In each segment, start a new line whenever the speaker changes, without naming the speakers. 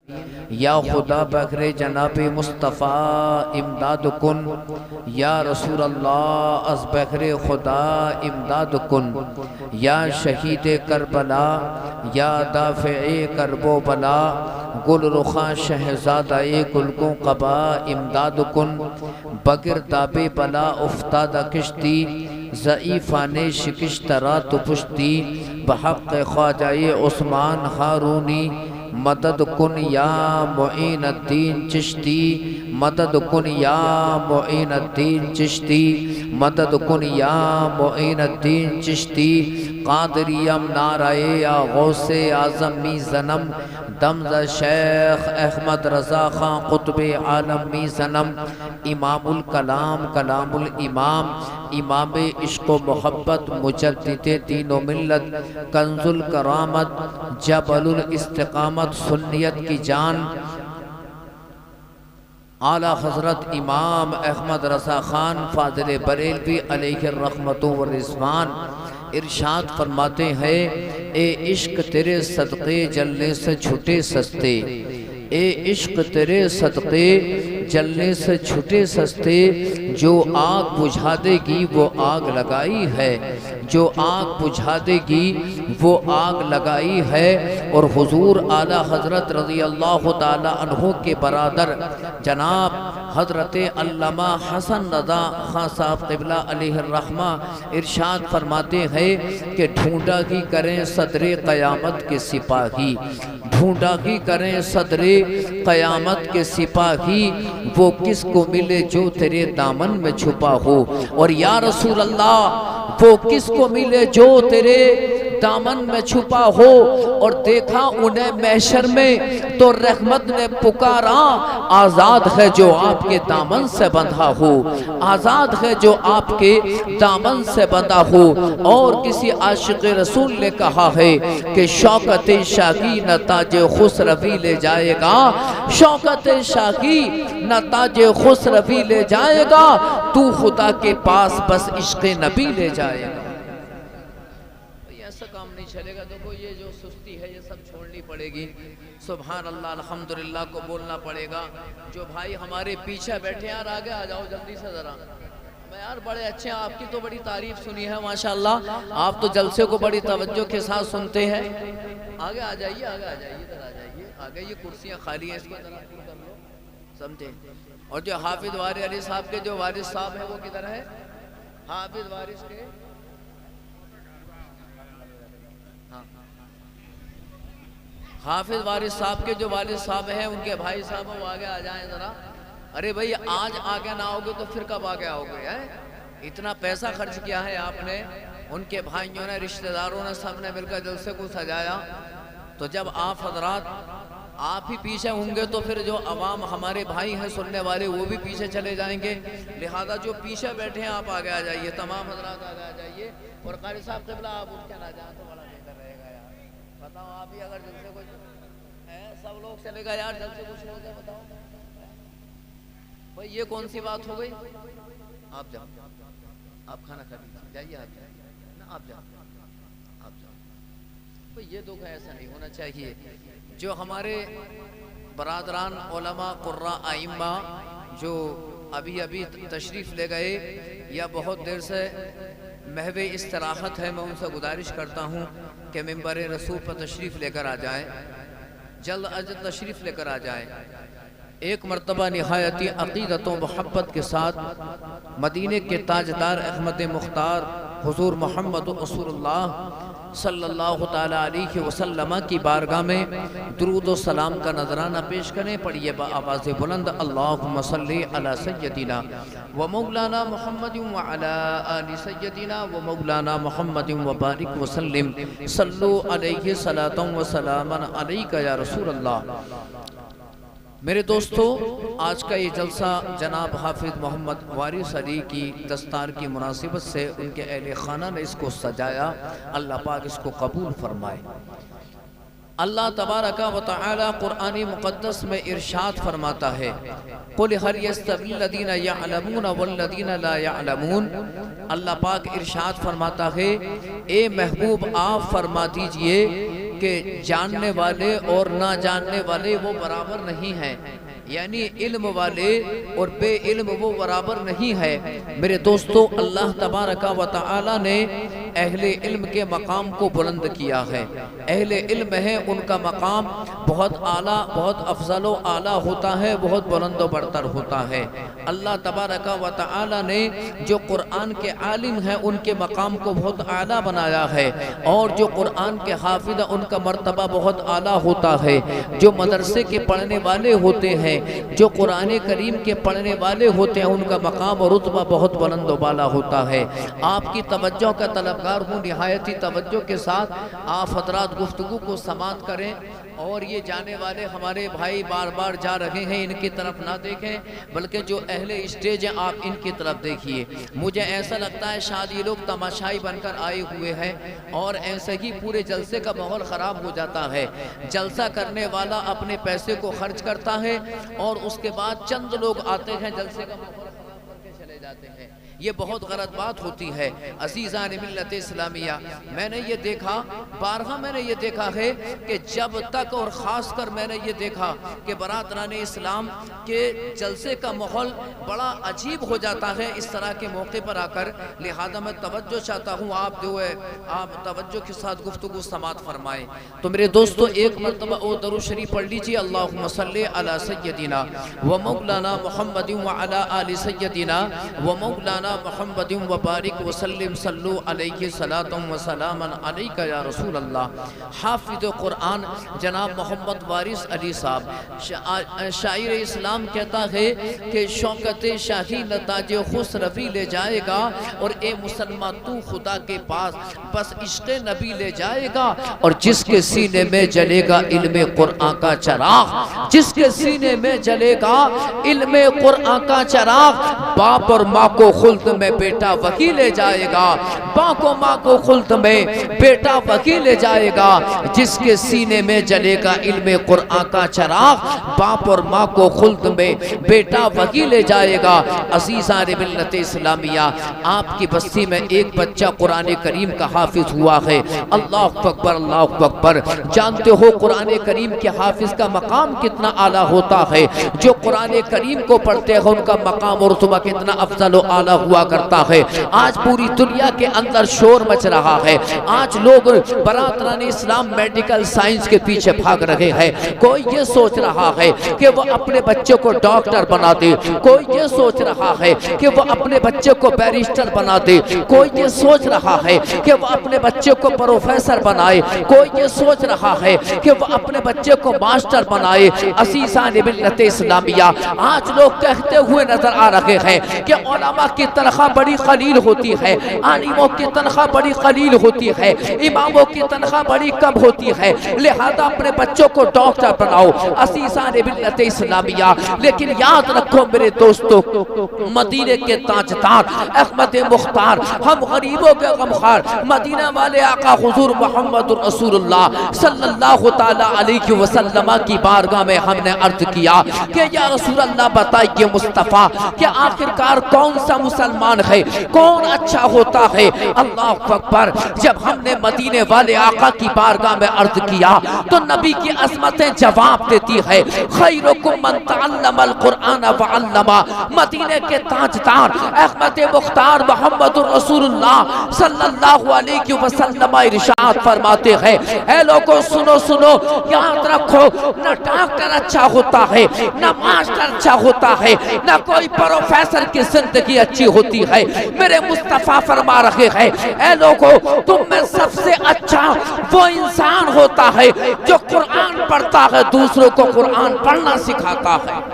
या खुदा बकरे जनाब मुस्तफ़ा इमदाद कुन, या रसूल अल्लाह अज़ बकरे खुदा इमदाद कुन, या शहीद करबला या दाफ़े करबो बला, गुल रुखा शहज़ादा गुलगों कबा इमदाद कुन, बगिर दाबे बला उफ्तादा किश्ती, ज़ईफ़ाने शिकश्तरा तो पुश्ती, बहक़ ख्वाजाए उस्मान हारूनी, मदद कुन या मुईनुद्दीन चिश्ती, मदद कुन या मुईनुद्दीन चिश्ती, मदद कुन या मुईनुद्दीन चिश्ती, कादरियम नाराए या गौसे आज़म मी ज़नम, दमज़ शेख अहमद रज़ा ख़ां क़ुत्बे आलम मी ज़नम, इमामुल कलाम कलामुल इमाम, इमाम इश्क़ व मोहब्बत मुजद्दिद दीन व मिल्लत, कंजुल करामत जबलुल इस्तिक़ामत सुन्नियत की जान, आला हज़रत इमाम अहमद रज़ा ख़ान फ़ाज़िल बरेलवी अलैहि रहमतु व रिज़वान इरशाद फरमाते हैं, ए इश्क तेरे सदक़े जलने से छुटे सस्ते, ए इश्क तेरे सदक़े जलने से छुटे सस्ते, जो आग बुझा देगी वो आग लगाई है, जो आग बुझा देगी वो आग लगाई है। और हुजूर आला हज़रत रज़ी अल्लाह ताला अन्हु के बरादर जनाब हज़रत अल्लामा हसन रज़ा ख़ां साहब क़िबला अलैहि रहमा इरशाद फरमाते हैं कि ढूंढा की करें सदरे क़यामत के सिपाही, ढूंढा की करें सदरे क़यामत के सिपाही, वो किसको मिले जो तेरे दामन में छुपा हो। और या रसूल अल्लाह वो किसको मिले जो तेरे दामन में छुपा हो। और देखा उन्हें महशर में तो रहमत ने पुकारा, आज़ाद है जो आपके दामन से बंधा हो, आज़ाद है जो आपके दामन से बंधा हो। और किसी आशिक़ रसूल ने कहा है कि शौकत शाही न ताजे खुसरवी ले जाएगा, शौकत शाही न ताजे खुसरवी ले जाएगा, तू खुदा के पास बस इश्क़ नबी ले जाएगा। ऐसा काम नहीं चलेगा। देखो ये जो सुस्ती है ये सब छोड़नी पड़ेगी। सुभान अल्लाह अल्हम्दुलिल्लाह को बोलना पड़ेगा। जो भाई हमारे पीछे बैठे यार आगे आ जाओ जल्दी से ज़रा। मैं यार बड़े अच्छे हैं, आपकी तो बड़ी तारीफ सुनी है माशाअल्लाह, आप तो जलसे को बड़ी तवज्जो के साथ सुनते हैं। आगे आ जाइए, आगे आ जाइए, इधर आ जाइए, आगे ये कुर्सियाँ खाली हैं, इसको जरा कर लो, समझे। और जो हाफिज वारिस अली साहब के जो वारिस साहब है वो किधर है? हाफिज वारिस के हाफिज वारिस साहब के जो वालिद साहब हैं उनके भाई साहब वो आगे आ जाएं ज़रा। अरे भाई आज आगे ना आओगे तो फिर कब आगे आओगे? है इतना पैसा खर्च किया है आपने, उनके भाइयों ने रिश्तेदारों ने सब ने मिलकर जलसे को सजाया। तो जब आप हजरात आप ही पीछे होंगे तो फिर जो अवाम हमारे भाई हैं सुनने वाले वो भी पीछे चले जाएंगे। लिहाजा जो पीछे बैठे हैं आप आगे आ जाइए, तमाम हजरात आगे आ जाइए। और कारी साहब क़िबला आप उठ के ना जाए तो बड़ा बेहतर रहेगा यार। बताओ आप ही अगर जलसे कुछ है, सब लोग चलेगा यार, जलसे कुछ हो गया बताओ भाई, ये कौन सी बात हो गई? आप जाओ, आप खाना खा लीजिए, जाइए आप ना, आप जाओ, आप जाओ भाई, ये दुख है, ऐसा नहीं होना चाहिए। जो हमारे बरादरान उलमा कुर्रा आइम्मा जो अभी अभी तशरीफ़ ले गए या बहुत देर से महवे इस्तराहत है, मैं उनसे गुजारिश करता हूँ कि मिंबर रसूल पर तशरीफ़ लेकर आ जाए, जल्द अज तशरीफ़ लेकर आ जाए। एक मरतबा निहायती अक़ीदत व मोहब्बत के साथ मदीने के ताजदार अहमद मुख्तार हुज़ूर मोहम्मद रसूलुल्लाह सल्लल्लाहु ताला अलैहि वसल्लम की बारगाह में दुरूद व सलाम का नजराना पेश करें। पढ़िए आवाज़ बुलंद, अल्लाहुम्मा सल्ली अला सय्यदिना व मौलाना मुहम्मद व अला आलि सय्यदिना व मौलाना मुहम्मद व बारिक व सल्लिम, सल्लु अलैहि सलातन व सलामन अलैका या रसूल अल्लाह। मेरे दोस्तों, आज का ये जलसा जनाब हाफिज मोहम्मद वारिस अली की दस्तार की मुनासिबत से उनके अहले खाना ने इसको सजाया। अल्लाह पाक इसको कबूल फरमाए। अल्लाह तबारका व तआला कुरानी मुक़द्दस में इरशाद फरमाता है, कुल हल यस्तवी लदीना यअलमून वल्लदीना ला यअलमून। अल्लाह पाक इरशाद फरमाता है, ए महबूब आप फरमा दीजिए कि जानने वाले और ना जानने वाले वो बराबर नहीं हैं, यानी इल्म वाले और बे इल्म वो बराबर नहीं है। मेरे दोस्तों, अल्लाह तबारका व तआला ने अहले इल्म के मकाम को बुलंद किया है। अहले इल्म है उनका मकाम बहुत आला, बहुत अफजल व आला होता है, बहुत बुलंद व बरतर होता है। अल्लाह तबारका व तआला ने जो कुरान के आलिम हैं उनके मकाम को बहुत आला बनाया है, और जो कुरान के हाफिज़ उनका मर्तबा बहुत आला होता है। जो मदरसे के पढ़ने वाले होते हैं, जो कुरान करीम के पढ़ने वाले होते हैं, उनका मकाम और रुतबा बहुत बुलंद वाला होता है। आपकी तवज्जो का तलबगार हूँ, निहायती तवज्जो के साथ आप हजरात गुफ्तगू को समात करें। और ये जाने वाले हमारे भाई बार बार जा रहे हैं, इनकी तरफ ना देखें, बल्कि जो अहले स्टेज हैं आप इनकी तरफ देखिए। मुझे ऐसा लगता है शायद ये लोग तमाशाई बनकर आए हुए हैं, और ऐसे ही पूरे जलसे का माहौल ख़राब हो जाता है। जलसा करने वाला अपने पैसे को खर्च करता है, और उसके बाद चंद लोग आते हैं, जलसे का माहौल ख़राब करके चले जाते हैं। ये बहुत गलत बात होती है। अज़ीज़ान मिल्लत इस्लामिया, मैंने ये देखा, बारहा मैंने ये देखा है कि जब तक, और ख़ास कर मैंने ये देखा कि बरादरान इस्लाम के जलसे का माहौल बड़ा अजीब हो जाता है इस तरह के मौके पर आकर। लिहाजा मैं तवज्जो चाहता हूँ, आप जो है आप तवज्जो के साथ गुफ्तगू समात फरमाएँ। तो मेरे दोस्तों, एक मरतबा ओ दरूद शरीफ पढ़ लीजिए, अल्लाहुम्मा सल्ली अला सय्यदिना व मौलाना मुहम्मदिन व अला आलि सय्यदिना व मौलाना मुहम्मदिन व बारिक वसल्लिम सल्लु अलैहि सलातम व सलामन अलैका या रसूल अल्लाह। हाफिज़ कुरान जनाब मोहम्मद वारिस अली साहब, शायर इस्लाम कहता है कि शौकत शाही लताज खुश रफ़ी ले जाएगा, और ए मुसलमान तू खुदा के पास बस इश्क़ नबी ले जाएगा। और जिसके सीने में जलेगा इल्म कुरान का चराग, जिसके सीने में जलेगा इल्म कुरान का चराग, बाप और माँ को खुल्द में बेटा वही ले जाएगा, बाप को माँ को खुल्द में बेटा वही ले जाएगा। जिसके सीने में जलेगा इल्म कुरान का चराग, बाप और माँ को खुल्द में बेटा वही ले जाएगा। अज़ीज़ान मिल्लत इस्लामिया, आपकी बस्ती में एक बच्चा कुरान करीम का हाफिज हुआ है। अल्लाहु अकबर, अल्लाहु अकबर। जानते हो कुरान करीम के हाफिज का मकाम कितना आला होता है। जो कुरान करीम को पढ़ते हैं उनका मकाम और रुतबा कितना अफजल व आला हुआ करता है। आज पूरी दुनिया के अंदर शोर मच रहा है। आज लोग बरादरान इस्लाम मेडिकल साइंस के पीछे भाग रहे हैं। कोई ये सोच रहा है कि वो अपने बच्चे को डॉक्टर बना दे, कोई ये सोच रहा है कि वो अपने बच्चे को बैरिस्टर बना दे, कोई ये सोच रहा है कि वो अपने बच्चे को प्रोफेसर बनाए, कोई ये सोच रहा है कि वो अपने बच्चे को मास्टर बनाए। अज़ीज़ान मिल्लत इस्लामिया, आज लोग कहते हुए नजर आ रहे हैं कि उलमा की तनख्वाह बड़ी कलील होती है, आलिमों की तनख्वाह बड़ी कलील होती है, इमामों की तनख्वाह बड़ी कम होती है, लिहाजा अपने बच्चों को डॉक्टर बनाओ। अज़ीज़ान मिल्लत इस्लामिया, लेकिन याद रखो मेरे दोस्तों, मदीने के ताजदार अहमद मुख्तार, हम गरीबों के गमखार, मदीना वाले आका हुजूर मोहम्मद रसूलुल्लाह सल्लल्लाहु ताला अलैहि वसल्लम की बारगाह में हमने अर्ज किया कि या रसूल अल्लाह बताइए मुस्तफ़ा कि आखिरकार कौन सा मुसलमान है, कौन अच्छा होता है। अल्लाह अकबर। जब हमने मदीने वाले आका की बारगाह में अर्ज किया तो नबी की अज़मतें जवाब देती है, खैरुकुम मन तअल्लमल कुरान व अल्लमा। मदीने के ताजदार अहमद मुख्तार मोहम्मद रसूलुल्लाह सल्लल्लाहु अलैहि वसल्लम इरशाद फरमाते हैं, ऐ लोगों सुनो सुनो, याद रखो, न डॉक्टर अच्छा होता है, न मास्टर अच्छा होता है, न कोई प्रोफेसर की जिंदगी अच्छी होती है। मेरे मुस्तफा फरमा रहे हैं, ऐ लोगों, तुम में सबसे अच्छा वो इंसान होता है जो कुरान पढ़ता है, दूसरों को कुरान पढ़ना सिखाता है।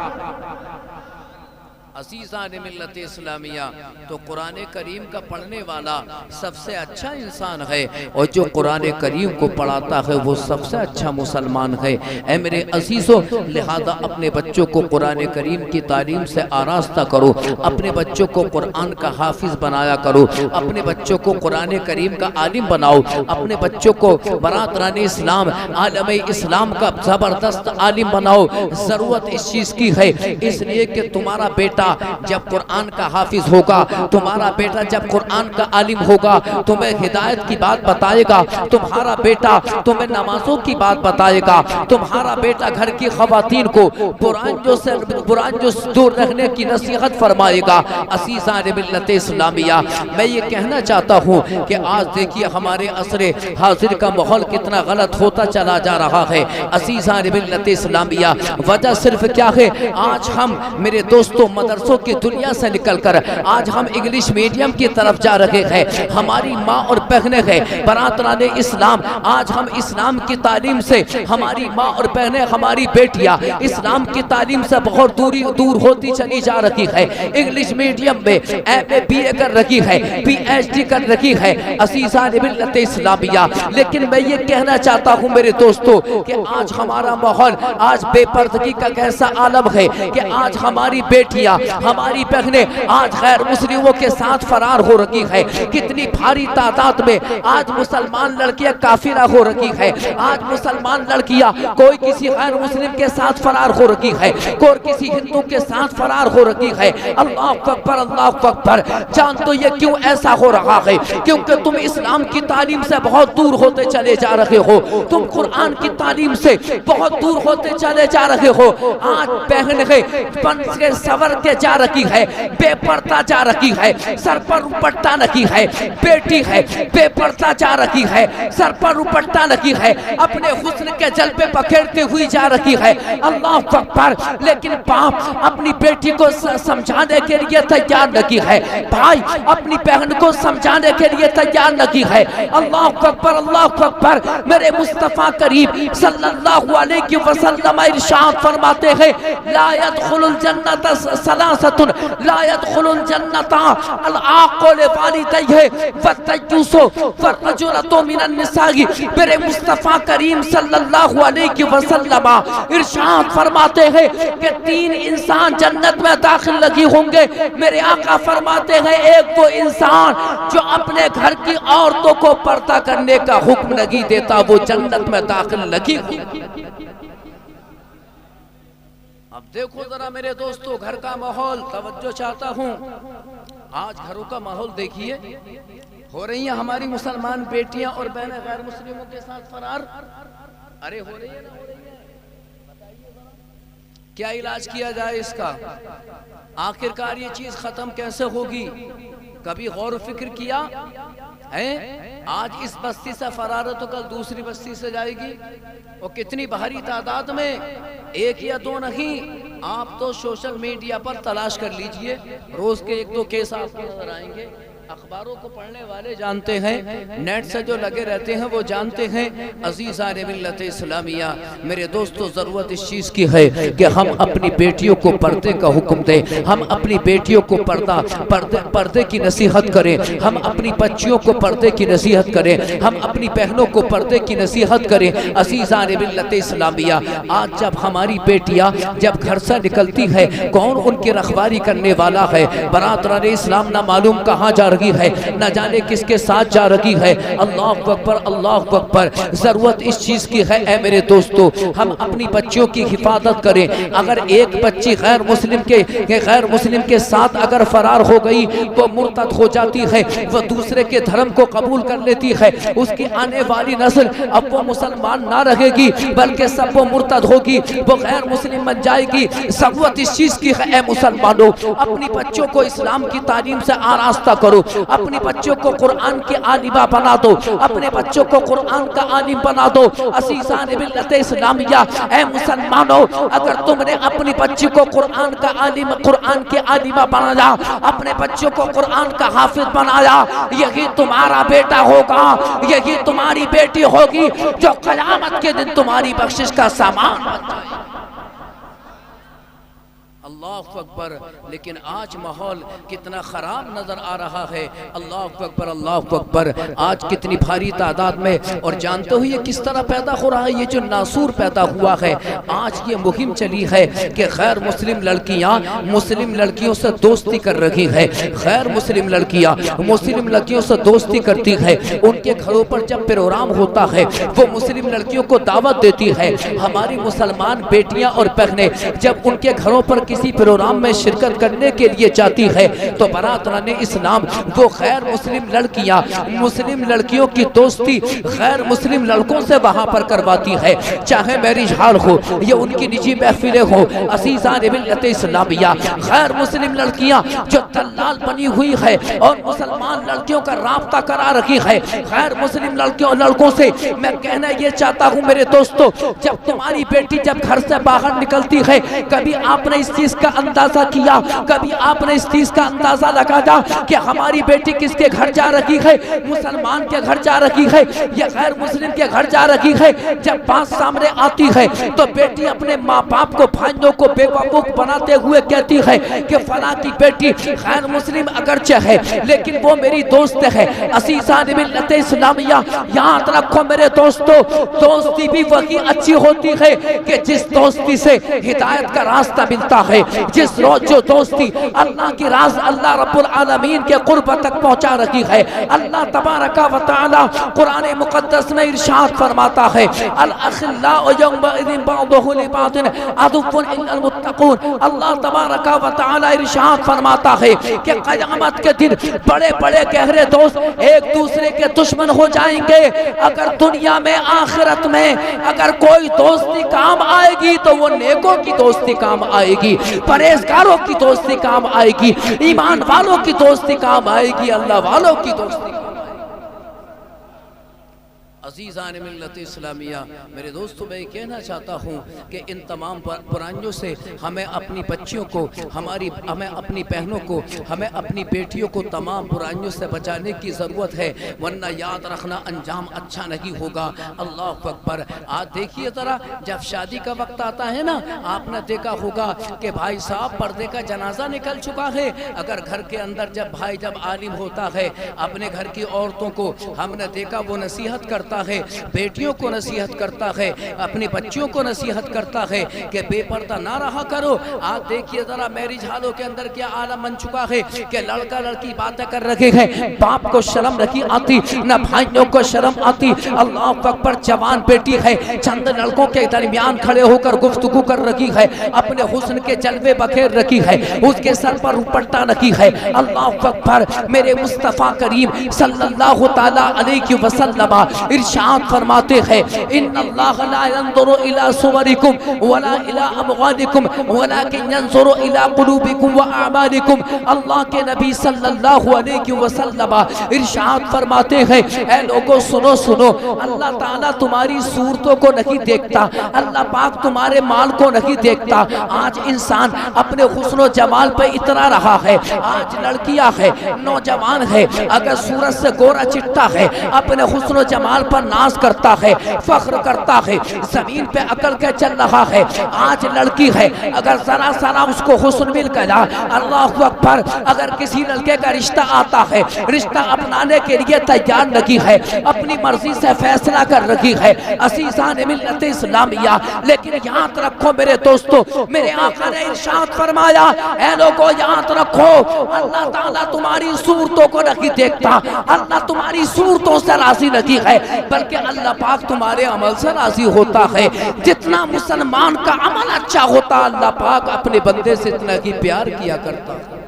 अज़ीज़ान मिल्लत इस्लामिया, तो कुरान करीम का पढ़ने वाला सबसे अच्छा इंसान है, और जो कुरान करीम को पढ़ाता है वो सबसे अच्छा मुसलमान है। ऐ मेरे अज़ीज़ों, लिहाजा अपने बच्चों को कुरान करीम की तालीम से आरास्ता करो, अपने बच्चों को कुरान का हाफिज बनाया करो, अपने बच्चों को कुरान करीम का आलिम बनाओ, अपने बच्चों को बरादरान इस्लाम आलम इस्लाम का ज़बरदस्त आलिम बनाओ। ज़रूरत इस चीज़ की है, इसलिए कि तुम्हारा बेटा बेटा जब कुरान का हाफिज होगा, तुम्हारा बेटा जब कुरान का आलिम होगा, तुम्हें हिदायत की बात बताएगा, तुम्हारा बेटा तुम्हें नमाजों की बात बताएगा, तुम्हारा बेटा घर की खवातीन को बुराइयों से दूर रखने की नसीहत फरमाएगा। असीज़ान मिल्लत इस्लामिया, मैं ये कहना चाहता हूँ कि आज देखिए हमारे असरे हाजिर का माहौल कितना गलत होता चला जा रहा है। असीज़ान मिल्लत इस्लामिया, वजह सिर्फ क्या है, आज हम मेरे दोस्तों मदरसों की दुनिया से निकलकर आज हम इंग्लिश मीडियम की तरफ जा रहे हैं। हमारी माँ और बहनें हैं बरातराने इस्लाम, आज हम इस्लाम की तालीम से, हमारी माँ और बहनें, हमारी बेटियाँ इस्लाम की तालीम से बहुत दूर होती चली जा रही है। इंग्लिश मीडियम में MA BA कर रही है, PhD कर रही है। असीज़ान मिल्लत इस्लामिया, लेकिन मैं ये कहना चाहता हूँ मेरे दोस्तों कि आज हमारा माहौल, आज बेपर्दगी का कैसा आलम है कि आज हमारी बेटियाँ, हमारी बहनें आज गैर मुस्लिमों के साथ फरार हो रही है। कितनी भारी तादाद में आज मुसलमान लड़कियां काफिरा हो रही है। आज मुसलमान लड़कियां कोई किसी गैर मुस्लिम के साथ फरार हो रही है, कोई किसी हिंदू के साथ फरार हो रही है। अल्लाह अकबर, अल्लाह अकबर। जान तो ये क्यों ऐसा हो रहा है? क्योंकि तुम इस्लाम की तालीम से बहुत दूर होते चले जा रहे हो, तुम कुरान की तालीम से बहुत दूर होते चले जा रहे हो। आज बहन है बन के सवर के जा रही है, बेपर्दा जा रही है, सर पर दुपट्टा लगी है। बेटी है बेपर्दा जा रही है, सर पर दुपट्टा लगी है, अपने हुस्न के जलवे पकड़ते हुई जा रही है। अल्लाह अकबर। लेकिन बाप अपनी बेटी को समझाने के लिए तैयार नहीं है, भाई अपनी बहन को समझाने के लिए तैयार नहीं है। अल्लाह अकबर, अल्लाह अकबर। मेरे मुस्तफा करीम सल्लल्लाहु अलैहि वसल्लम इरशाद फरमाते हैं, ला यदखुलुल जन्नत सलासतुन, ला यदखुलुल जन्नत अल आक़िल वालिदैहि वत्तयूसु वरजुलतु मिनन निसाई। मेरे मुस्तफा करीम सल्लल्लाहु अलैहि वसल्लम इरशाद फरमाते हैं कि 3 इंसान जन्नत में दाखिल नहीं होंगे। मेरे आका फरमाते हैं, एक वो इंसान जो अपने घर की औरतों को पर्दा करने का हुक्म नहीं देता, वो जन्नत में दाखिल नहीं होगा। अब देखो जरा मेरे दोस्तों घर का माहौल, तवज्जो चाहता हूँ। आज घरों का माहौल देखिए, हो रही है हमारी मुसलमान बेटियां और बहनें गैर मुस्लिमों के साथ फरार। अरे हो रही है ना, हो रही है, बताइए जरा क्या इलाज किया जाए इसका? आखिरकार ये चीज खत्म कैसे होगी? कभी गौर फिक्र किया है? आज इस बस्ती से फरार है तो कल दूसरी बस्ती से जाएगी, और कितनी भारी तादाद में, एक या दो नहीं। आप तो सोशल मीडिया पर तलाश कर लीजिए, रोज के 1-2 केस आपको नजर आएंगे। अखबारों को पढ़ने वाले जानते हैं, नेट से जो लगे रहते हैं वो जानते हैं। अज़ीज़ान मिल्लत इस्लामिया, मेरे दोस्तों ज़रूरत इस चीज़ की है कि हम अपनी बेटियों को पर्दे का हुक्म दें, हम अपनी बेटियों को पर्दे की नसीहत करें, हम अपनी बच्चियों को पर्दे की नसीहत करें, हम अपनी बहनों को पर्दे की नसीहत करें। अज़ीज़ान मिल्लत इस्लामिया, आज जब हमारी बेटियाँ जब घर से निकलती है, कौन उनकी रखवारी करने वाला है? बरातरान इस्लाम ना मालूम कहाँ जा रही है, न जाने किसके साथ जा रही है। अल्लाह अकबर, अल्लाह अकबर। जरूरत इस चीज की है ऐ मेरे दोस्तों, हम अपनी बच्चियों की हिफाजत करें। अगर एक बच्ची गैर मुस्लिम के साथ अगर फरार हो गई, वो मुर्तद हो जाती है, वो दूसरे के धर्म को कबूल कर लेती है। उसकी आने वाली नस्ल अब वो मुसलमान ना रहेगी, बल्कि सब वो मुर्तद होगी, वो गैर मुस्लिम बन जाएगी। जरूरत इस चीज की है ऐ मुसलमानों, अपनी बच्चों को इस्लाम की तालीम से आरास्ता करो, अपने बच्चों को कुरान के आलिमा बना दो, अपने बच्चों को कुरान का आलिम बना दो। अज़ीज़ान मिल्लत इस्लामिया, ऐ मुसलमानों, अगर तुमने अपनी बच्ची को कुरान का आलिम, कुरान के आलिमा बनाया, अपने बच्चों को कुरान का हाफिज बनाया, यही तुम्हारा बेटा होगा, यही तुम्हारी बेटी होगी, जो क़यामत के दिन तुम्हारी बख्शिश का सामान बन जाएगी। अल्लाह अकबर। लेकिन आज माहौल कितना ख़राब नज़र आ रहा है। अल्लाह अकबर, अल्लाह अकबर। आज कितनी भारी तादाद में, और जानते हो ये किस तरह पैदा हो रहा है? ये जो नासूर पैदा हुआ है, आज ये मुहिम चली है कि गैर मुस्लिम लड़कियाँ मुस्लिम लड़कियों से दोस्ती कर रही है, गैर मुस्लिम लड़कियाँ मुस्लिम लड़कियों से दोस्ती करती है। उनके घरों पर जब प्रोग्राम होता है, वो मुस्लिम लड़कियों को दावत देती है। हमारी मुसलमान बेटियाँ और बहनें जब उनके घरों पर किसी प्रोग्राम में शिरकत करने के लिए जाती है तो बरादरान इस्लाम वो गैर मुस्लिम लड़कियां मुस्लिम लड़कियों की दोस्ती गैर मुस्लिम लड़कों से वहां पर करवाती है, चाहे मैरिज हाल हो या उनकी निजी महफिलें हो। अज़ीज़ान मिल्लत इस्लामिया गैर मुस्लिम लड़कियां जो दलाल बनी हुई है और मुसलमान लड़कियों का राब्ता करा रखी है गैर मुस्लिम लड़कों से। मैं कहना ये चाहता हूँ मेरे दोस्तों, जब तुम्हारी बेटी जब घर से बाहर निकलती है, कभी आपने इस चीज का अंदाजा किया, कभी आपने इस चीज का अंदाजा लगाया कि हमारी बेटी किसके घर जा रही है? मुसलमान के घर जा रही है या गैर मुस्लिम के घर जा रही है? जब बात सामने आती है तो बेटी अपने माँ बाप को भाइयों को बेवकूफ बनाते हुए कहती है कि फला की बेटी गैर मुस्लिम अगरचे है लेकिन वो मेरी दोस्त है। अज़ीज़ान मिल्लत इस्लामिया याद रखो मेरे दोस्तों, दोस्ती भी वही अच्छी होती है कि जिस दोस्ती से हिदायत का रास्ता मिलता है, जिस रोज जो दोस्ती अल्लाह की राज अल्लाह रब्बुल आलमीन के कुर्ब तक पहुंचा रही है। अल्लाह तबारक व तआला कुरान मुकद्दस में इरशाद फरमाता है अल अखिल्लाउ यौमइज़िन बअदुहुम लिबअदिन अदुव्वुन इल्लल मुत्तक़ून। अल्लाह तबारक व तआला इरशाद फरमाता है कि क़यामत के दिन बड़े बड़े गहरे दोस्त एक दूसरे के दुश्मन हो जाएंगे। अगर दुनिया में आखिरत में अगर कोई दोस्ती काम आएगी तो वो नेकों की दोस्ती काम आएगी, परहेजगारों की दोस्ती काम आएगी, ईमान वालों की दोस्ती काम आएगी, अल्लाह वालों की दोस्ती। अज़ीज़ान मिल्लत इस्लामिया मेरे दोस्तों, मैं कहना चाहता हूँ कि इन तमाम बुराइयों से हमें अपनी बच्चियों को हमें अपनी बहनों को हमें अपनी बेटियों को तमाम बुराइयों से बचाने की ज़रूरत है, वरना याद रखना अंजाम अच्छा नहीं होगा। अल्लाह अकबर। आज देखिए ज़रा, जब शादी का वक्त आता है ना, आपने देखा होगा कि भाई साहब पर्दे का जनाजा निकल चुका है। अगर घर के अंदर जब आलिम होता है अपने घर की औरतों को, हमने देखा वो नसीहत करता है, बेटियों को नसीहत करता है, अपनी बच्चियों को नसीहत करता है कि बेपर्दा ना रहा करो। आज देखिए जरा मैरिज हालों के अंदर क्या आलम बन चुका है कि लड़का लड़की बातें कर रहे हैं, बाप को शर्म नहीं आती, न भाइयों को शर्म आती। अल्लाह अकबर। जवान बेटी है, चंद लड़कों के दरमियान खड़े होकर गुफ्तगू कर रही है, अपने हुस्न के जलवे बखेर रखी है, उसके सर पर दुपट्टा रखी है। अल्लाह अकबर। मेरे मुस्तफ़ा करीम सल्लल्लाहु तआला अलैहि वसल्लम इरशाद फरमाते हैं इन्नल्लाह ला यंजुरु इला सुवरिकुम वला इला अमवालिकुम वलाकिन यंजुरु इला कुलूबिकुम व अमालिकुम। अल्लाह के नबी सल्लल्लाहु अलैहि वसल्लम इरशाद फरमाते हैं, ऐ लोगों सुनो सुनो, अल्लाह ताला तुम्हारी सूरतों को नहीं देखता, अल्लाह पाक तुम्हारे माल को नहीं देखता। आज इंसान अपने हुस्न जमाल पे इतना रहा है, आज लड़कियां है, नौजवान है, अगर सूरत से गोरा चिट्टा है, अपने हुस्न जमाल पर नाज करता है, फख्र करता है, जमीन पे अकल के चल रहा है। आज लड़की है, अगर जरा सारा उसको हुस्न मिल गया, अल्लाह अकबर, अगर किसी लड़के का रिश्ता आता है, रिश्ता अपनाने के लिए तैयार नहीं है, अपनी मर्जी से फैसला कर रही है। अज़ीज़ान मिल्लत इस्लामिया, लेकिन याद रखो मेरे दोस्तों, मेरे आका ने इरशाद फरमाया, ऐ लोगों याद रखो, अल्लाह ताला तुम्हारी सूरतों को नहीं देखता, अल्लाह तुम्हारी सूरतों से राजी नहीं है, बल्कि अल्लाह पाक तुम्हारे अमल से राजी होता है। जितना मुसलमान का अमल अच्छा होता, अल्लाह पाक अपने बंदे से इतना ही प्यार किया करता है।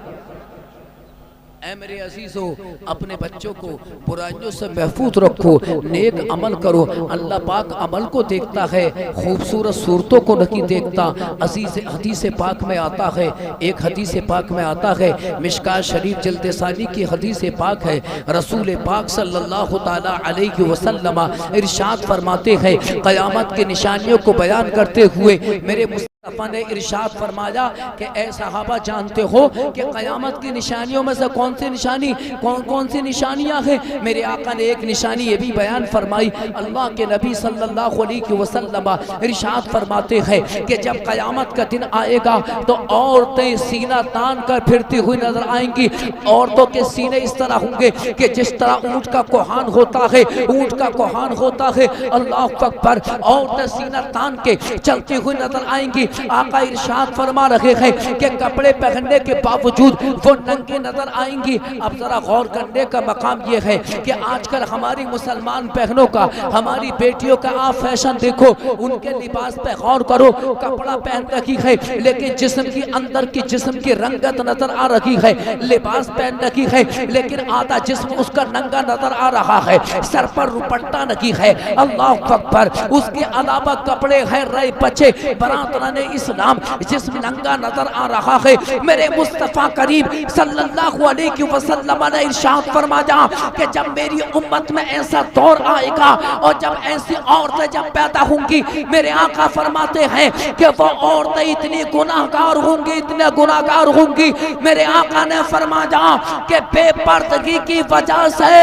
ऐ मेरे अजीजों, अपने बच्चों को बुराइयों से महफूज रखो, नेक अमल करो। अल्लाह पाक अमल को देखता है, खूबसूरत सूरतों को नहीं देखता। अजीज हदीस पाक में आता है, एक हदीस पाक में आता है, मिशकात शरीफ जल्द सानी की हदीस पाक है, रसूल पाक सल्लल्लाहु तआला अलैहि वसल्लम इरशाद फरमाते हैं, क़यामत की निशानियों को बयान करते हुए मेरे मुस्तफ़ा ने इरशाद फरमाया कि ऐ सहाबा जानते हो कि क़यामत की निशानियों में से कौन सी निशानियां हैं? मेरे आका ने एक निशानी ये भी बयान फरमाई। अल्लाह के नबी सल्लल्लाहु अलैहि वसल्लम इरशाद फरमाते हैं कि जब क़यामत का दिन आएगा तो औरतें सीना तान कर फिरती हुई नजर आएंगी। औरतों के सीने इस तरह होंगे कि जिस तरह ऊंट का कोहान होता है, ऊंट का कोहान होता है। अल्लाह अकबर। औरतें सीना तान के चलती हुई नजर आएंगी।
आका इरशाद फरमा रहे हैं कि कपड़े पहनने के बावजूद वो नंगी नजर आएंगी। अब जरा गौर करने का मकाम ये है कि आजकल हमारी मुसलमान बहनों का, हमारी बेटियों का आप फैशन देखो, उनके लिबास पे गौर करो, कपड़ा पहन रखी है लेकिन जिस्म की अंदर की जिस्म की रंगत नजर आ रही है, लिबास पहन रखी है लेकिन आधा जिस्म उसका नंगा नजर आ रहा है, सर पर रुपट्टा नहीं है। अल्लाह अकबर। उसके अलावा कपड़े है रहे बचे बरातराने इस्लाम, जिस्म नंगा नजर आ रहा है। मेरे मुस्तफा करीम सल्लल्लाहु अलैहि वसल्लम ने इरशाद फरमाया कि जब मेरी उम्मत में ऐसा दौर आएगा और जब ऐसी औरतें जब पैदा होंगी, मेरे आका फरमाते हैं कि वो औरतें इतनी गुनाहगार होंगी, इतने गुनाहगार होंगी। मेरे आका ने फरमाया कि बेपर्दगी की वजह से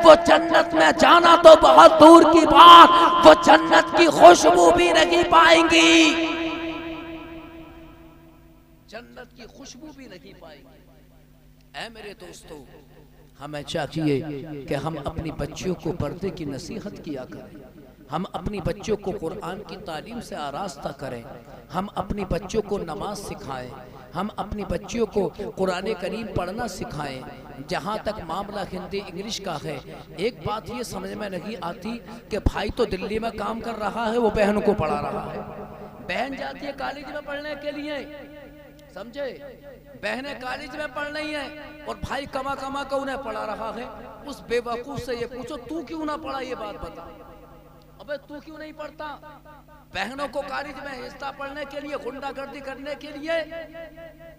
वो जन्नत में जाना तो बहुत दूर की बात, वो जन्नत की खुशबू भी नहीं पाएंगी, जन्नत की खुशबू भी नहीं पाएंगी। ऐ मेरे दोस्तों, हमें चाहिए कि हम अपनी बच्चियों को पर्दे की नसीहत किया करें, हम अपनी बच्चों को कुरान की तालीम से आरास्ता करें, हम अपनी बच्चों को नमाज सिखाएं, हम अपनी बच्चियों को कुरान करीम पढ़ना सिखाएं। जहाँ तक मामला हिंदी इंग्लिश का है, एक बात ये समझ में नहीं आती कि भाई तो दिल्ली में काम कर रहा है, वो बहन को पढ़ा रहा है, बहन जाती है कॉलेज में पढ़ने के लिए, समझे, बहनें कॉलेज में पढ़ रही हैं और भाई कमा कमा कर उन्हें पढ़ा रहा है। उस बेवकूफ से ये पूछो तू क्यों ना पढ़ा, ये बात बता, अबे तू क्यों नहीं पढ़ता? बहनों को कॉलेज में हिस्सा पढ़ने के लिए, गुंडागर्दी करने के लिए,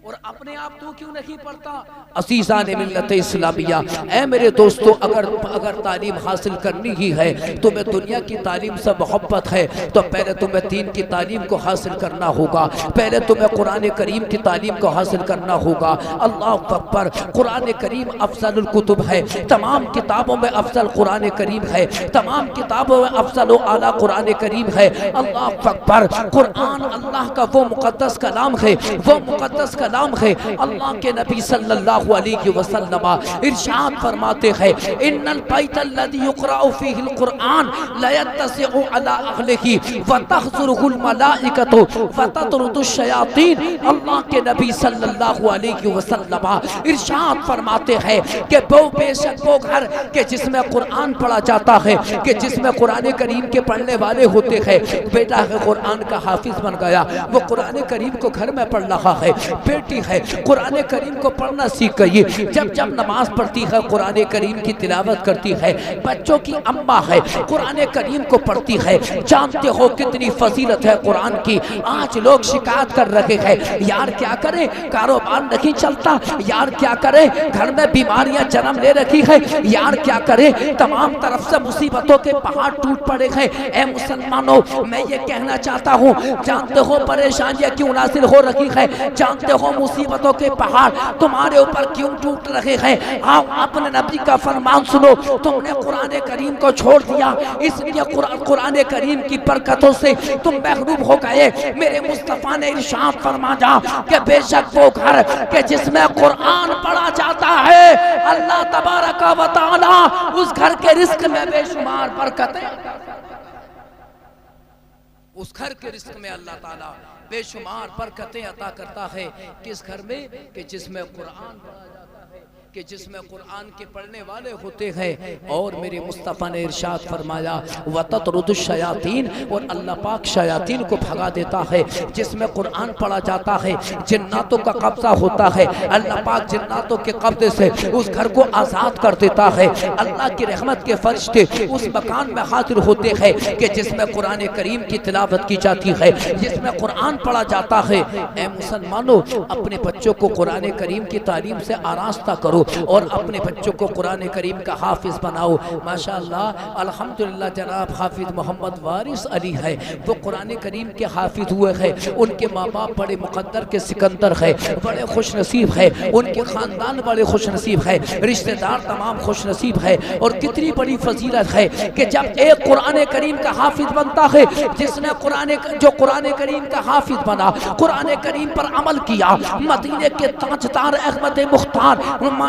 और अपने आप तू क्यों नहीं पढ़ता? असीसान मिल्लत इस्लामिया, ऐ मेरे दोस्तों, अगर तालीम हासिल करनी ही है, तुम्हें दुनिया की तालीम से मोहब्बत है तो पहले तुम्हें दीन की तालीम को हासिल करना होगा, पहले तुम्हें कुरान करीम की तालीम को हासिल करना होगा। अल्लाह अकबर। कुरान करीम अफजलुल कुतुब है, तमाम किताबों में अफजल कुरान करीम है, तमाम किताबों में अफजल आला कुरान करीम है। अल्लाह अकबर। कुरान अल्लाह का वो मुकद्दस कलाम है, वो मुकद्दस कलाम है। अल्लाह के नबी सल्लल्लाहु अलैहि वसल्लम इरशाद फरमाते हैं, इन्नल बैतल्लज़ी युक़रअु फ़ीहिल कुरान ला यत्तसिउ अला अहलिही व तहज़ुरुहुल मलाइकतु व ततरुदुश शयातीन। अल्लाह के नबी सल्लल्लाहु अलैहि वसल्लम इरशाद फरमाते हैं कि वो बेशक वो घर के जिसमें कुरान पढ़ा जाता है, कि जिसमें कुरान करीम के पढ़ने वाले होते हैं, बेटा है कुरान का हाफिज बन गया, वो कुरान करीम को घर में पढ़ रहा है, बेटी है कुरान करीम को पढ़ना सीख गई, जब जब नमाज पढ़ती है कुरान करीम की तिलावत करती है, बच्चों की अम्मा है कुरान करीम को पढ़ती है। जानते हो कितनी फजीलत है कुरान की। आज लोग शिकायत कर रहे हैं, यार क्या करें, कारोबार नहीं चलता, यार क्या करें, घर में बीमारियां जन्म ले रखी है, यार क्या करें, तमाम तरफ से मुसीबतों के पहाड़ टूट पड़े हैं। ऐ मुसलमानों, मैं ये कहना चाहता हूँ, जानते हो परेशानियां क्यों नाज़िल हो रही है, जानते हो मुसीबतों के पहाड़ तुम्हारे ऊपर क्यों टूट रहे हैं? आओ अपने नबी का फरमान सुनो। तुमने कुरान करीम को छोड़ दिया, इसलिए कुरान करीम की बरकतों से तुम महरूम हो गए। मेरे मुस्तफा ने इरशाद फरमाया कि बेशक वो घर के जिसमें कुरान पढ़ा जाता है, अल्लाह तबारक व तआला उस घर के रिस्क में बेशुमार बरकतें, उस घर के रिस्क में अल्लाह ताला बेशुमार बरकतें अता करता है। किस घर में? कि जिसमें कुरान पढ़ा जाता है, कि जिसमें कुरान के पढ़ने वाले होते हैं। और मेरे मुस्तफ़ा ने इरशाद फरमाया व ततरुदुश शयातीन, और अल्लाह पाक शयातीन को भगा देता है। जिसमें कुरान पढ़ा जाता है जिन्नातों का कब्जा होता है, अल्लाह पाक जिन्नातों के कब्जे से उस घर को आज़ाद कर देता है। अल्लाह की रहमत के फरिश्ते उस मकान में हाजिर होते हैं कि जिसमें कुरान करीम की तिलावत की जाती है, जिसमें कुरान पढ़ा जाता है। ऐ मुसलमानों, अपने बच्चों को कुरान करीम की तालीम से आरास्ता करो और अपने बच्चों को कुरान करीम का हाफिज बनाओ। माशाअल्लाह, अल्हम्दुलिल्लाह, जनाब हाफिज मोहम्मद वारिस अली है, वो कुरान करीम के हाफिज हुए हैं। उनके माँ बाप बड़े मुकद्दर के सिकंदर है, बड़े खुश नसीब है, उनके खानदान बड़े खुश नसीब है, रिश्तेदार तमाम खुश नसीब है। और कितनी बड़ी फजीलत है कि जब एक कुरान करीम का हाफिज बनता है, जिसने जो कुरान करीम का हाफिज बना, कुरान करीम पर अमल किया, मदीने के ताजदार अहमद मुख्तार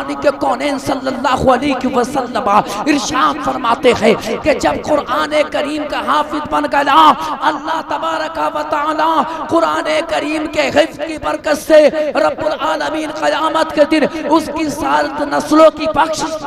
मालिक कौनैन सल्लल्लाहु अलैहि वसल्लम इरशाद फरमाते हैं कि जब कुरान करीम का हाफिज बन गया, अल्लाह तबारक व तआला कुरान करीम के हिफ्ज़ की बरकत से रब्बुल आलमीन क़यामत के दिन उसकी 7 नस्लों की बख्शिश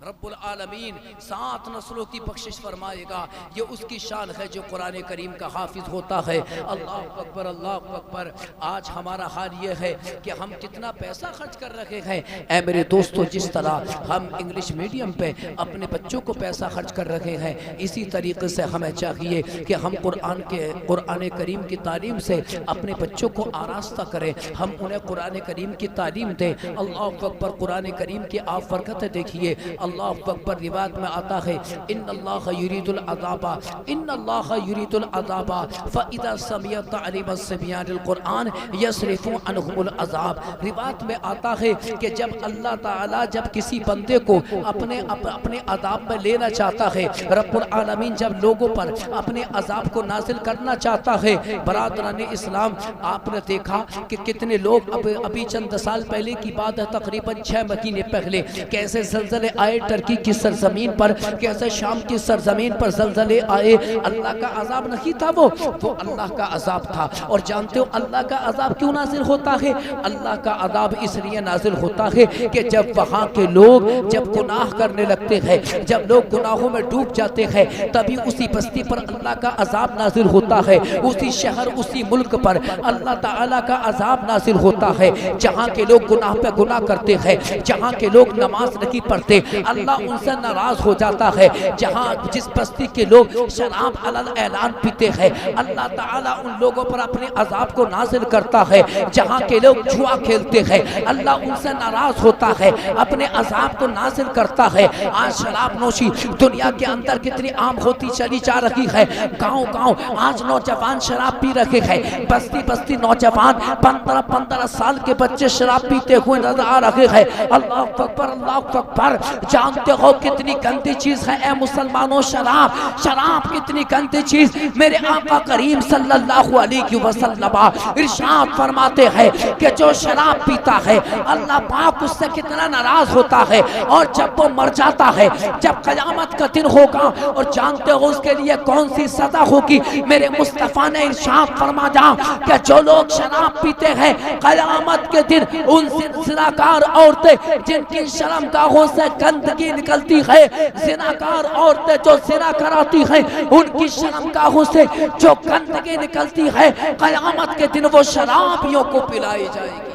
रब्बुल आलमीन 7 नस्लों की बख्शिश फरमाएगा। ये उसकी शान है जो कुरान करीम का हाफिज होता है। अल्लाह अकबर, अल्लाह अकबर। आज हमारा हाल ये है कि हम कितना पैसा खर्च कर रहे हैं। ऐ मेरे दोस्तों, जिस तरह हम इंग्लिश मीडियम पे अपने बच्चों को पैसा खर्च कर रहे हैं, इसी तरीके से हमें चाहिए कि हम कुरान करीम की तालीम से अपने बच्चों को आरास्ता करें, हम उन्हें कुरान करीम की तालीम दें। अल्लाह अकबर। कुरान करीम की आप बरकतें देखिए। अल्लाह अकबर। रिवायत में आता है इन्नल्लाह युरीदुल अज़ाबा, इन्नल्लाह युरीदुल अज़ाबा फ़इज़ा समिअ तअलीम अस्सिबियानिल कुरान यसरिफु अनहुमुल अज़ाब। रिवायत में आता है कि जब अल्लाह ताला जब किसी बंदे को अपने अज़ाब में लेना चाहता है, रब्बुल आलमीन जब लोगों पर अपने अज़ाब को नाज़िल करना चाहता है, बरादरान इस्लाम, आपने देखा कि कितने लोग अभी चंद साल पहले की बात है, तकरीबन 6 महीने पहले कैसे ज़लज़ले आए टर्की की सरजमीन पर, कैसे शाम की सरजमीन पर ज़लज़ले आए। अल्लाह का अज़ाब नहीं था, वो अल्लाह का अज़ाब था। और जानते हो अल्लाह का अज़ाब क्यों नाजिल होता है? अल्लाह का अज़ाब इसलिए नाजिल होता है कि जब वहाँ के लोग जब गुनाह करने लगते हैं, जब लोग गुनाहों में डूब जाते हैं, तभी उसी बस्ती पर अल्लाह का अज़ाब नाजिल होता है। उसी शहर, उसी मुल्क पर अल्लाह ताला का अज़ाब नाजिल होता है। जहाँ के लोग गुनाह पे गुनाह करते हैं, जहाँ के लोग नमाज नहीं पढ़ते, अल्लाह उनसे नाराज हो जाता है। जहाँ जिस बस्ती के लोग शराब अलल ऐलान पीते हैं, अल्लाह ताला उन लोगों पर अपने अजाब को नाजिल करता है। जहाँ के लोग जुआ खेलते हैं, अल्लाह उनसे नाराज होता है, अपने अजाब को नाजिल करता है। आज शराब नोशी दुनिया के अंदर कितनी आम होती चली जा रही है। गाँव-गाँव आज नौजवान शराब पी रहे हैं, बस्ती बस्ती नौजवान 15-15 साल के बच्चे शराब पीते हुए नजर आ रहे हैं। अल्लाह अकबर, अल्लाह अकबर। जानते हो कितनी गंदी चीज है ए मुसलमानों शराब। शराब कितनी गंदी चीज। मेरे आका करीम सल्लल्लाहु अलैहि वसल्लम इरशाद फरमाते हैं कि जो शराब पीता है अल्लाह पाक उससे कितना नाराज होता है। और जब वो मर जाता है, जब कयामत का दिन होगा, और जानते हो उसके लिए कौन सी सजा होगी? मेरे मुस्तफा ने इरशाद फरमाया कि जो लोग शराब पीते हैं कयामत के दिन उन जिनाकार औरतें जिनकी शर्मगाहों से गंदगी निकलती है, जिनाकार औरतें जो जिना कराती हैं उनकी शर्मगाहों से जो गंदगी निकलती है, कयामत के दिन वो शराबियों को पिलाई जाएगी।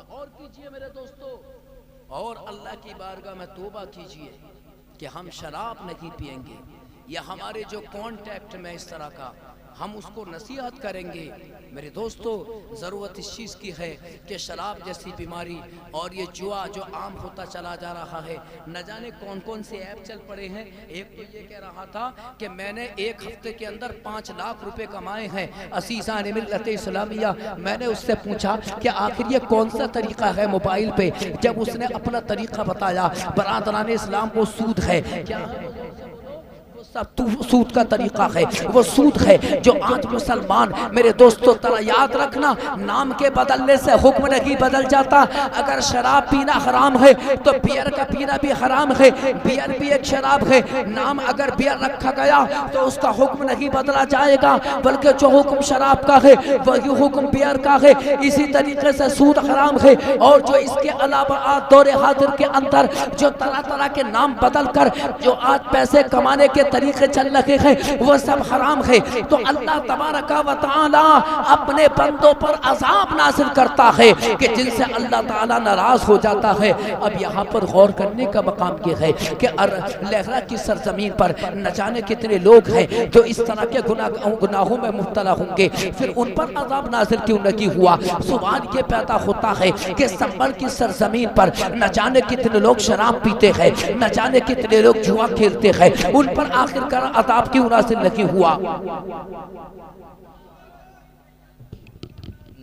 और कीजिए मेरे दोस्तों, और अल्लाह की बारगाह में तौबा कीजिए कि हम शराब नहीं पिएंगे, या हमारे जो कॉन्टैक्ट में इस तरह का हम उसको नसीहत करेंगे। मेरे दोस्तों, ज़रूरत इस चीज़ की है कि शराब जैसी बीमारी और ये जुआ जो आम होता चला जा रहा है, न जाने कौन कौन से ऐप चल पड़े हैं। एक तो ये कह रहा था कि मैंने 1 हफ्ते के अंदर 5 लाख रुपए कमाए हैं असीसा ने मिल्लत इस्लामिया। मैंने उससे पूछा कि आखिर ये कौन सा तरीका है मोबाइल पे। जब उसने अपना तरीका बताया, बरादरान इस्लाम, वो सूद है। क्या सूद का तरीका है, वो सूद है जो आज मुसलमान, मेरे दोस्तों तरह याद रखना, नाम के बदलने से हुक्म नहीं बदल जाता। अगर शराब पीना हराम है तो बियर का पीना भी हराम है। बियर भी एक शराब है। नाम अगर बियर रखा गया तो उसका हुक्म नहीं बदला जाएगा, बल्कि जो हुक्म शराब का है वही हुक्म बियर का है। इसी तरीके से सूद हराम है। और जो इसके अलावा आज दौरे हाजिर के अंदर जो तरह तरह के नाम बदल कर जो आज पैसे कमाने के तरीके चल रहे हैं, वो सब हराम है। तो अल्लाह तबारक व तआला अपने बंदों पर अजाब नाज़िल करता है कि जिनसे अल्लाह ताला नाराज हो जाता है। अब यहाँ पर गौर करने का मकाम ये है कि लहरा की सरजमीन पर न जाने कितने लोग हैं जो इस तरह के गुनाहों में मुब्तला होंगे, फिर उन पर अजाब नाज़िल क्यों नहीं हुआ? सवाल ये पैदा होता है कि संभल की सरजमीन पर न जाने कितने लोग शराब पीते हैं, न जाने कितने लोग जुआ खेलते हैं, उन पर आखिरकार अज़ाब क्यों नाज़िल नहीं हुआ?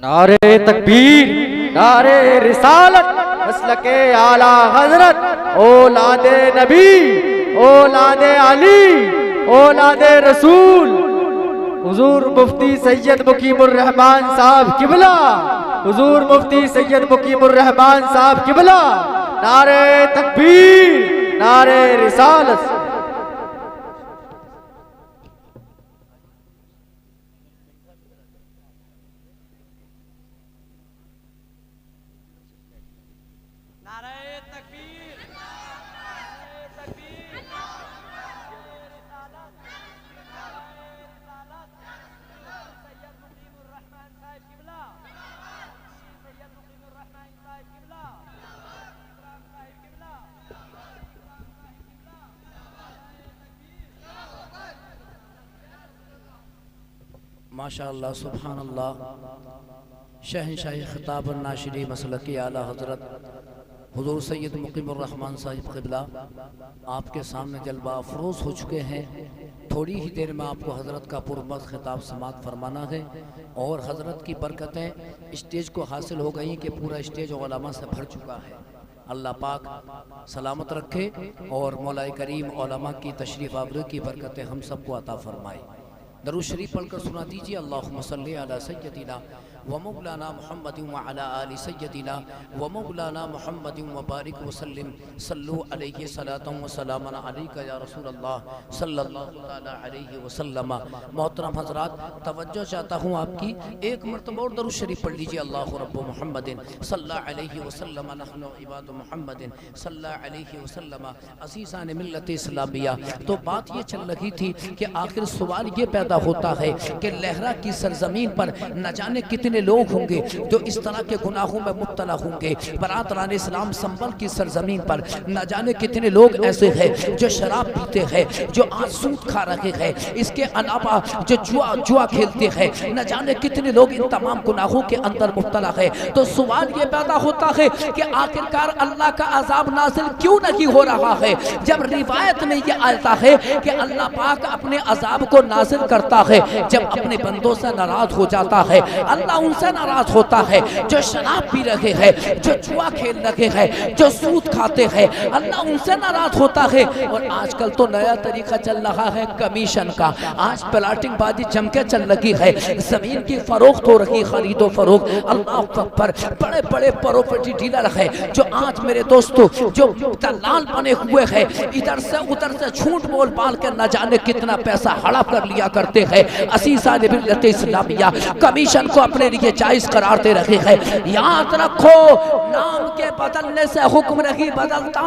नारे तकबीर, नारे रिसालत, मसलके आला हजरत, औलादे नबी, औलादे अली, औलादे रसूल। हुजूर मुफ्ती सैयद मुकीमुर रहमान साहब किबला, हुजूर मुफ्ती सैयद मुकीमुर रहमान साहब किबला। नारे तकबीर, नारे रिसालत।
माशाअल्लाह सुभानअल्लाह। शहंशाह खिताब नाशिरी मसलक आला हज़रत हुज़ूर सैयद मुकीमुर रहमान साहिब क़िबला आपके सामने जलवा अफरोज़ हो चुके हैं। थोड़ी ही देर में आपको हज़रत का पुरमज़ खिताब समात फरमाना है और हज़रत की बरकतें स्टेज को हासिल हो गई कि पूरा स्टेज उलमा से भर चुका है। अल्लाह पाक सलामत रखे और मौला करीम उलमा की तशरीफ़ आबरू की बरकतें हम सबको अता फरमाए। दरूद शरीफ पढ़कर सुना दीजिए। अल्लाहुम्मा सल्ली अला सय्यदिना व मौलाना मुहम्मदिन व अला आलि सय्यदिना व मौलाना मुहम्मदिन व बारिक व सल्लिम सल्लु अलैहि सलातन व सलामन अलैका या रसूल अल्लाह सल्लल्लाहु तआला अलैहि वसल्लम। मोहतरम हज़रात, तवज्जो चाहता हूँ आपकी, एक मरतबा और दरूद शरीफ पढ़ लीजिए। अल्लाहु रब्बु मुहम्मदिन सल्लल्लाहु अलैहि वसल्लम नहनु इबादु मुहम्मदिन सल्लल्लाहु अलैहि वसल्लम अज़ीज़ान मिल्लत इस्लामिया। तो बात ये चल रही थी कि आखिर सवाल ये पैदा होता है कि लहरा की सरजमीन पर न जाने कितने लोग होंगे जो इस तरह के गुनाहों में मुब्तला होंगे। बरातरान इस्लाम संबल की सरजमीन पर न जाने कितने लोग ऐसे हैं जो शराब पीते हैं, जो आज सूद खा रहे हैं, इसके अलावा जो जुआ खेलते हैं, न जाने कितने लोग इन तमाम गुनाहों के अंदर मुब्तला है। तो सवाल ये पैदा होता है कि आखिरकार अल्लाह का अजाब नाज़िल क्यों नहीं हो रहा है, जब रिवायत में ये आता है कि अल्लाह पाक अपने अजाब को नाज़िल करता है जब अपने बंदों से नाराज हो जाता है। अल्लाह उनसे नाराज होता है जो शराब पी रहे हैं, जो जुआ खेल रहे हैं, जो सूद खाते हैं, अल्लाह उनसे नाराज होता है। और आजकल तो नया तरीका चल रहा है कमीशन का। आज प्लाटिंग बाजी जम के चल रही है, जमीन की फरोख्त हो रही, खरीदो फरोख्त। अल्लाह पर बड़े बड़े प्रॉपर्टी डीलर है जो आज मेरे दोस्तों जो दलाल बने हुए हैं, इधर से उधर से झूठ बोल बाल के न जाने कितना पैसा हड़प कर लिया करते हैं। असीसा ने मिल्लत इस्लामिया कमीशन को अपने लिए जायज करार दे रहे हैं। याद रखो, नाम के बदलने से हुक्म नहीं बदलता।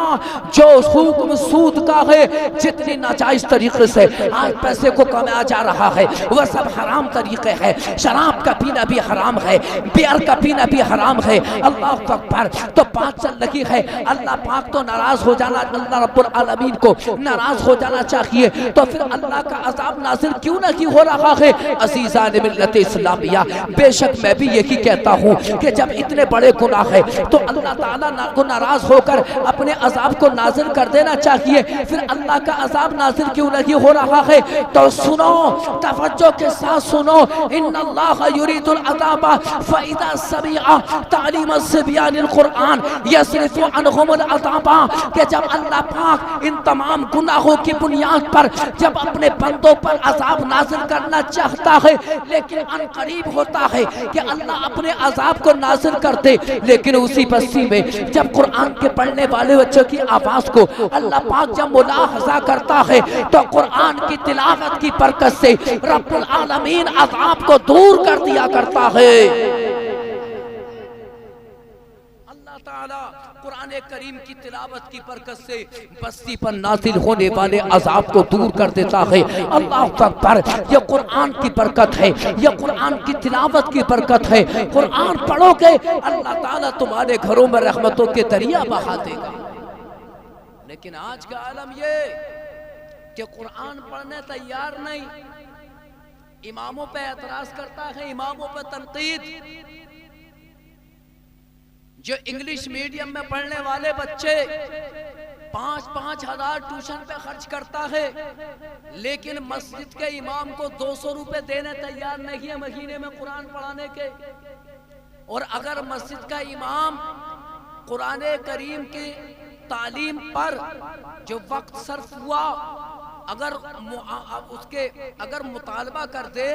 जो हुक्म सूद का है, जितनी नाजायज तरीके से आज पैसे को कमाया जा रहा है वह सब हराम तरीके है। शराब का पीना भी हराम है, बियर का पीना भी हराम है। अल्लाह अकबर। तो बात चल रही है, अल्लाह पाक तो नाराज हो जाना, अल्लाह रब्बुल आलमीन को नाराज हो जाना चाहिए, तो फिर अल्लाह का अजाब नाज़िल क्यों नहीं हो रहा है। अज़ीज़ान मिल्लत इस्लामिया, बेशक मैं भी यही कहता हूँ कि जब इतने बड़े गुनाह है तो अल्लाह ताला को नाराज होकर अपने अजाब को नाज़िल कर देना चाहिए, फिर अल्लाह का अजाब नाज़िल क्यों नहीं हो रहा है। तो सुनो, तवज्जो के साथ सुनो। इन्नल्लाह युरीदुल अज़ाबा फ़इज़ा समिअ तालीम सिब्यानिल कुरान यस्रिफु अन्हुमुल अज़ाबा, कि जब अल्लाह पाक इन तमाम गुनाहों की बुनियाद पर जब अपने बंदों पर अजाब नाज़िल करना चाहता है, लेकिन अनकरीब होता है कि अल्लाह अपने अजाब को नाज़िल करते, लेकिन उसी बस्ती में जब कुरान के पढ़ने वाले बच्चों की आवाज़ को अल्लाह पाक जब मुलाहज़ा करता है तो कुरान की तिलावत की बरकत से रब्बुल आलमीन अजाब को दूर कर दिया करता है। अल्लाह ताला कुरान करीम की तिलावत की बरकत से बस्ती पर नाज़िल होने वाले अजाब को दूर कर देता है। अल्लाह अकबर। यह कुरान की बरकत है, यह कुरान की तिलावत की बरकत है। कुरान पढ़ोगे अल्लाह ताला तुम्हारे घरों में रहमतों के दरिया बहा देगा। लेकिन आज का आलम ये कि कुरान पढ़ने तैयार नहीं, इमामों पे एतराज करता है, इमामों पे तनकीद। जो इंग्लिश मीडियम में पढ़ने वाले बच्चे 5-5 हज़ार ट्यूशन पे खर्च करता है, लेकिन मस्जिद के इमाम को 200 रुपए देने तैयार नहीं है महीने में कुरान पढ़ाने के। और अगर मस्जिद का इमाम कुरान करीम की तालीम पर जो वक्त सर्फ हुआ अगर उसके अगर मुतालबा कर दे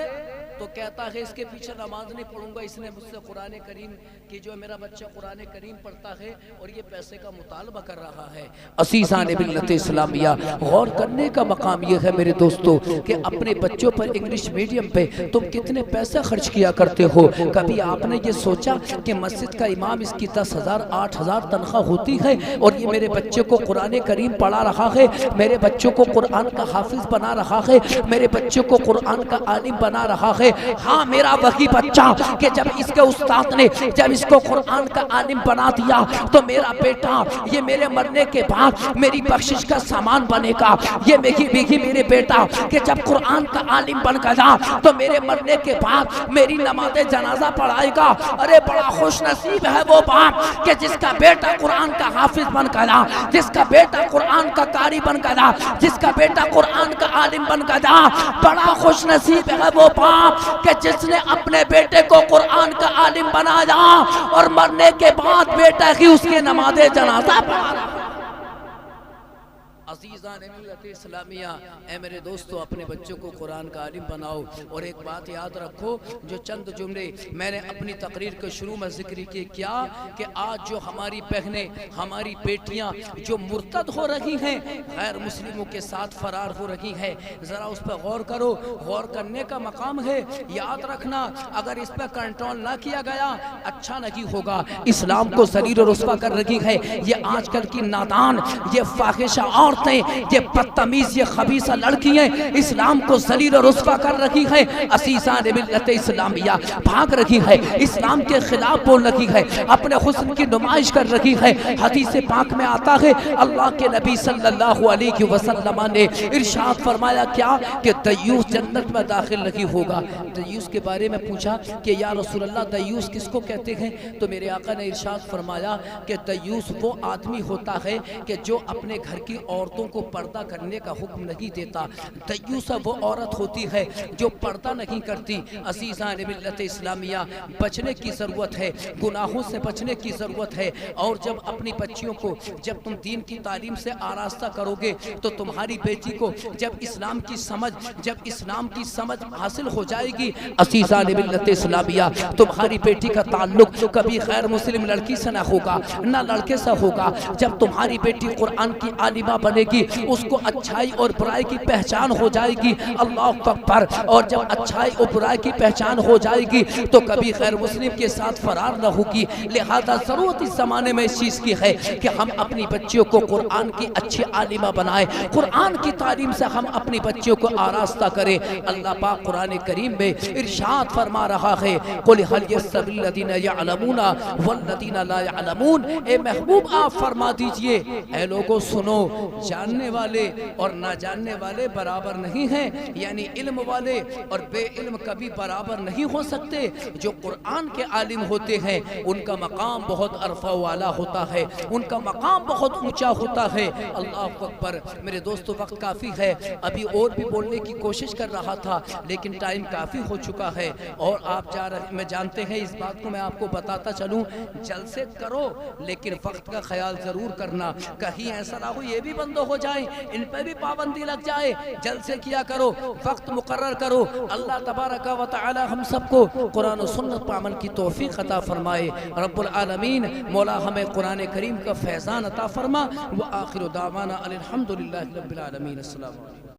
तो कहता है इसके पीछे नमाज नहीं पढ़ूंगा, इसने मुझसे कुरान करीम की जो मेरा बच्चा कुरान करीम पढ़ता है और ये पैसे का मुतालबा कर रहा है। असीसान मिल्लत इस्लामिया, गौर करने का मकाम ये है मेरे दोस्तों कि अपने बच्चों पर इंग्लिश मीडियम पे तुम कितने पैसे खर्च किया करते हो। कभी आपने ये सोचा कि मस्जिद का इमाम इसकी 10,000 8,000 तनख्वाह होती है और ये मेरे बच्चे को कुरान करीम पढ़ा रहा है, मेरे बच्चों को कुरान का हाफिज बना रहा है, मेरे बच्चे को कुरान का आलिम बना रहा है। हाँ, मेरा वही बच्चा कि जब इसके उस्ताद ने जब इसको कुरान का आलिम बना दिया तो मेरा बेटा ये मेरे मरने के बाद मेरी बख्शिश का सामान बनेगा। ये मेरे बेटा कि जब कुरान का आलिम बन गया तो मेरे मरने के बाद मेरी नमाज़े जनाजा पढ़ाएगा। अरे बड़ा खुश नसीब है वो बाप कि जिसका बेटा कुरान का हाफिज बन गया, जिसका बेटा कुरान का कारी बन गया, जिसका बेटा कुरान का आलिम बन गया। बड़ा खुश नसीब है वो बाप कि जिसने अपने बेटे को कुरान का आलिम बनाया और मरने के बाद बेटा ही उसके नमाज़े जनाजा पढ़ा। अज़ीज़ान मिल्लत इस्लामिया, ऐ मेरे दोस्तों अपने बच्चों को कुरान का आलिम बनाओ। और एक बात याद रखो, जो चंद जुमले मैंने अपनी तकरीर के शुरू में जिक्र किए, क्या कि आज जो हमारी बहनें हमारी बेटियां जो मुर्तद हो रही हैं, गैर मुस्लिमों के साथ फरार हो रही हैं, ज़रा उस पर गौर करो। गौर करने का मकाम है। याद रखना, अगर इस पर कंट्रोल ना किया गया अच्छा नहीं होगा। इस्लाम को ज़लील और रुस्वा कर रही है ये आजकल की नादान, ये फाहिशा औरतें, ये बदतमीज, ये खबीसा लड़कियां इस्लाम को ज़लील और रुस्वा कर रही है। असीसान मिल्लत इस्लामिया भाग रही है, इस्लाम के खिलाफ बोल रही है, अपने हुस्न की नुमाइश कर रही है। हदीस पाक में आता है अल्लाह के नबी सल्लल्लाहु अलैहि वसल्लम ने इरशाद फरमाया क्या कि दयूस जन्नत में दाखिल नहीं होगा। दयूस के बारे में पूछा कि या रसूल अल्लाह दयूस किसको कहते हैं, तो मेरे आका ने इरशाद फरमाया कि दयूस वो आदमी होता है कि जो अपने घर की औरतों को पर्दा करने का हुक्म नहीं देता। दयूस वो औरत होती है जो पर्दा नहीं करती। अज़ीज़ान मिल्लत इस्लामिया, बचने की ज़रूरत है, गुनाहों से बचने की ज़रूरत है। और जब अपनी बच्चियों को जब तुम दीन की तालीम से आरास्ता करोगे तो तुम्हारी बेटी को जब इस्लाम की समझ हासिल हो जाएगी, अज़ीज़ान मिल्लत इस्लामिया तुम्हारी बेटी का ताल्लुक कभी गैर मुस्लिम लड़की से ना होगा, ना लड़के से होगा। जब तुम्हारी बेटी कुरान की आलिमा बनेगी, उसको अच्छाई और बुराई की पहचान हो जाएगी। अल्लाह अकबर। और जब अच्छाई और बुराई की पहचान हो जाएगी तो कभी गैर मुस्लिम के साथ फरार न होगी। लिहाजा ज़रूरत इस ज़माने में इस चीज़ की है कि हम अपनी बच्चियों को कुरान की अच्छी आलिमा बनाएं, कुरान की तालीम से हम अपनी बच्चियों को आरास्ता करें। अल्लाह पाक कुरान करीम में इरशाद फरमा रहा है कुल हल यस्तविल लदीना यअलमूना वल्लदीना ला यअलमून। ए महबूब आप फरमा दीजिए, ऐ लोगों सुनो, जानने वाले और ना जानने वाले बराबर नहीं हैं, यानी इल्म वाले और बेइल्म कभी बराबर नहीं हो सकते। जो कुरान के आलिम होते हैं उनका मकाम बहुत अरफा वाला होता है, उनका मकाम बहुत ऊंचा होता है। अल्लाह अकबर। मेरे दोस्तों वक्त काफ़ी है, अभी और भी बोलने की कोशिश कर रहा था लेकिन टाइम काफ़ी हो चुका है। और आप मैं जानते हैं, इस बात को मैं आपको बताता चलूँ, जलसे करो लेकिन वक्त का ख्याल ज़रूर करना, कहीं ऐसा ना हो ये भी बंद हो जाए, इन पर भी पाबंदी लग जाए। जलसे किया करो, वक्त मुकर्रर करो। अल्लाह तबारक व तआला हम सबको कुरान और सुन्नत पर अमल की तौफीक अता फरमाए। रब्बुल आलमीन मौला हमें कुरान करीम का फैज़ान अता फरमा। व आखिर दावाना अल्हम्दुलिल्लाहि रब्बिल आलमीन। अस्सलामु अलैकुम।